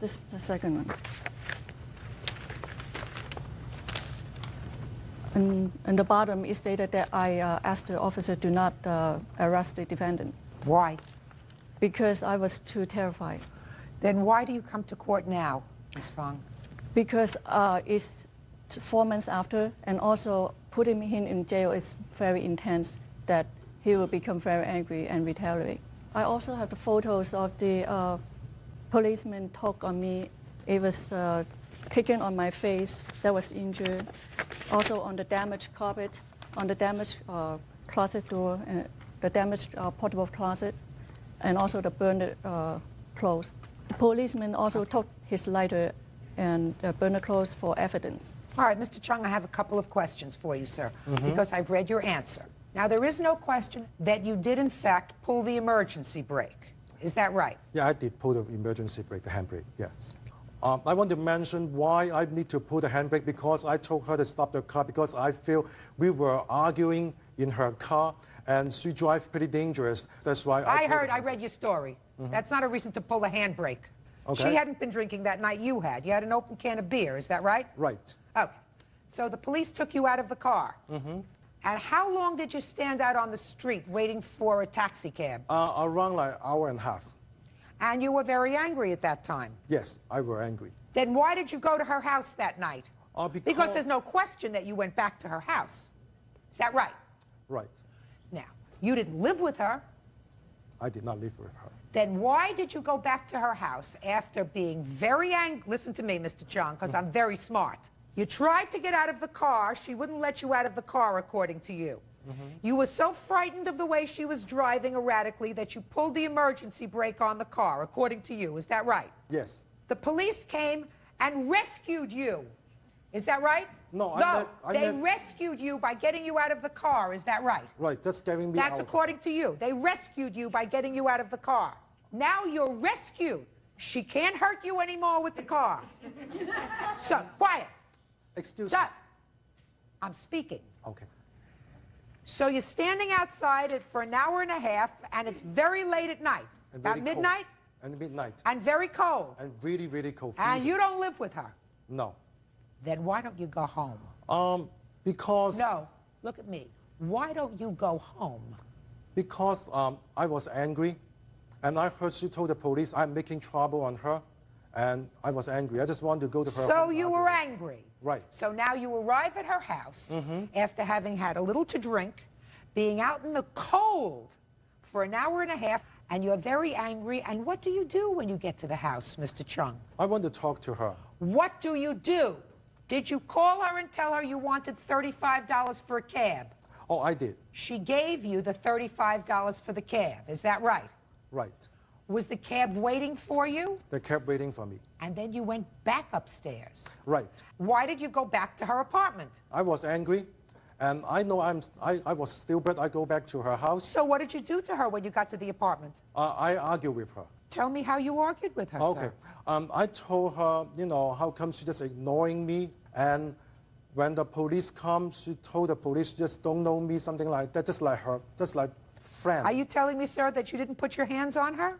This is the second one. And the bottom is stated that I asked the officer to not arrest the defendant. Why? Because I was too terrified. Then why do you come to court now, Ms. Fong? Because it's 4 months after, and also putting him in jail is very intense, that he will become very angry and retaliate. I also have the photos of the policeman took on me. It was kicking on my face that was injured. Also on the damaged carpet, on the damaged closet door, and the damaged portable closet, and also the burned clothes. The policeman also took his lighter and burned clothes for evidence. All right, Mr. Chung, I have a couple of questions for you, sir, because I've read your answer. Now, there is no question that you did, in fact, pull the emergency brake. Is that right? Yeah, I did pull the emergency brake, the handbrake, yes. I want to mention why I need to pull the handbrake, because I told her to stop the car because I feel we were arguing in her car and she drives pretty dangerous. That's why I read your story. That's not a reason to pull the handbrake. Okay. She hadn't been drinking that night you had. You had an open can of beer, is that right? Right. Okay. So the police took you out of the car. And how long did you stand out on the street waiting for a taxi cab? Around like an hour and a half. And you were very angry at that time? Yes, I was angry. Then why did you go to her house that night? Because there's no question that you went back to her house. Is that right? Right. Now, you didn't live with her. I did not live with her. Then why did you go back to her house after being very angry? Listen to me, Mr. Chung, because I'm very smart. You tried to get out of the car. She wouldn't let you out of the car, according to you. You were so frightened of the way she was driving erratically that you pulled the emergency brake on the car, according to you. Is that right? Yes. The police came and rescued you. Is that right? No, they rescued you by getting you out of the car. Is that right? Right, that's getting me out. That's according to you. They rescued you by getting you out of the car. Now you're rescued. She can't hurt you anymore with the car. So, quiet. Excuse me. I'm speaking. Okay. So you're standing outside for an hour and a half, and it's very late at night. About midnight? And midnight. And very cold. And really, really cold. And you don't live with her? No. Then why don't you go home? Because... No, look at me. Why don't you go home? Because I was angry, and I heard she told the police I'm making trouble on her, and I was angry. I just wanted to go to her. So you were angry? Right. So now you arrive at her house after having had a little to drink, being out in the cold for an hour and a half, and you're very angry. And what do you do when you get to the house, Mr. Chung? I want to talk to her. What do you do? Did you call her and tell her you wanted $35 for a cab? Oh, I did. She gave you the $35 for the cab. Is that right? Right. Was the cab waiting for you? They kept waiting for me. And then you went back upstairs. Right. Why did you go back to her apartment? I was angry, and I know I was stupid. I go back to her house. So what did you do to her when you got to the apartment? I argued with her. Tell me how you argued with her, Okay. sir. I told her, you know, how come she just ignoring me? And when the police come, she told the police just don't know me, something like that, just like her, just like friend. Are you telling me, sir, that you didn't put your hands on her?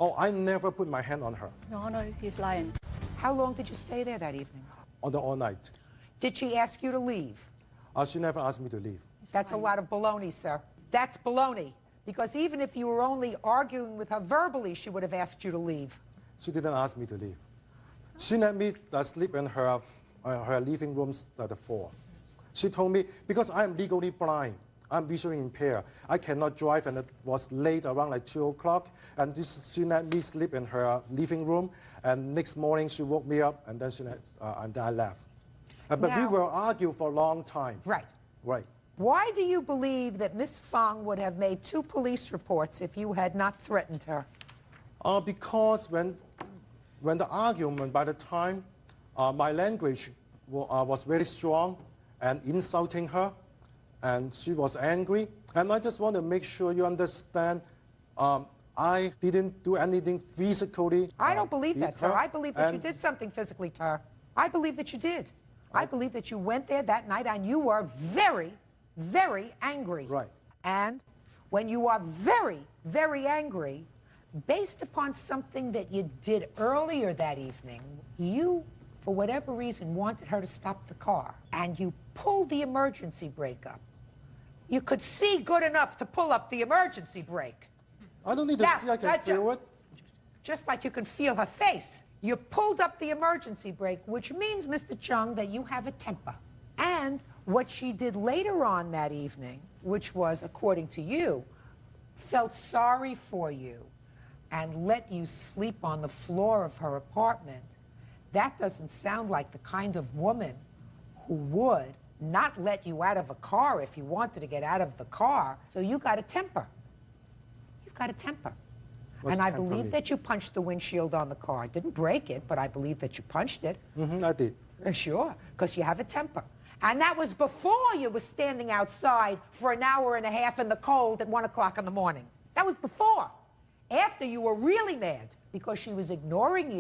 Oh, I never put my hand on her. No, he's lying. How long did you stay there that evening? All night. Did she ask you to leave? She never asked me to leave. That's a lot of baloney, sir. That's baloney. Because even if you were only arguing with her verbally, she would have asked you to leave. She didn't ask me to leave. She let me sleep in her living room at the floor. She told me, because I am legally blind, I'm visually impaired, I cannot drive, and it was late, around like 2 o'clock, and she let me sleep in her living room, and next morning she woke me up, and then and then I left. But we were arguing for a long time. Right. Right. Why do you believe that Miss Fong would have made 2 police reports if you had not threatened her? Because when the argument, by the time, my language was very strong and insulting her, and she was angry. And I just want to make sure you understand, I didn't do anything physically. I don't believe that, sir. I believe that you did something physically to her. I believe that you did. I believe that you went there that night and you were very, very angry. Right. And when you are very, very angry, based upon something that you did earlier that evening, you, for whatever reason, wanted her to stop the car, and you pulled the emergency brake up. You could see good enough to pull up the emergency brake. I don't need to see, I can feel it. Just like you can feel her face. You pulled up the emergency brake, which means, Mr. Chung, that you have a temper. And what she did later on that evening, which was, according to you, felt sorry for you and let you sleep on the floor of her apartment, that doesn't sound like the kind of woman who would not let you out of a car if you wanted to get out of the car. So you got a temper. You've got a temper. What's and I temper believe mean? that you punched the windshield on the car. I didn't break it, but I believe that you punched it. I did. Sure, because you have a temper. And that was before you were standing outside for an hour and a half in the cold at 1 o'clock in the morning. That was before. After, you were really mad because she was ignoring you.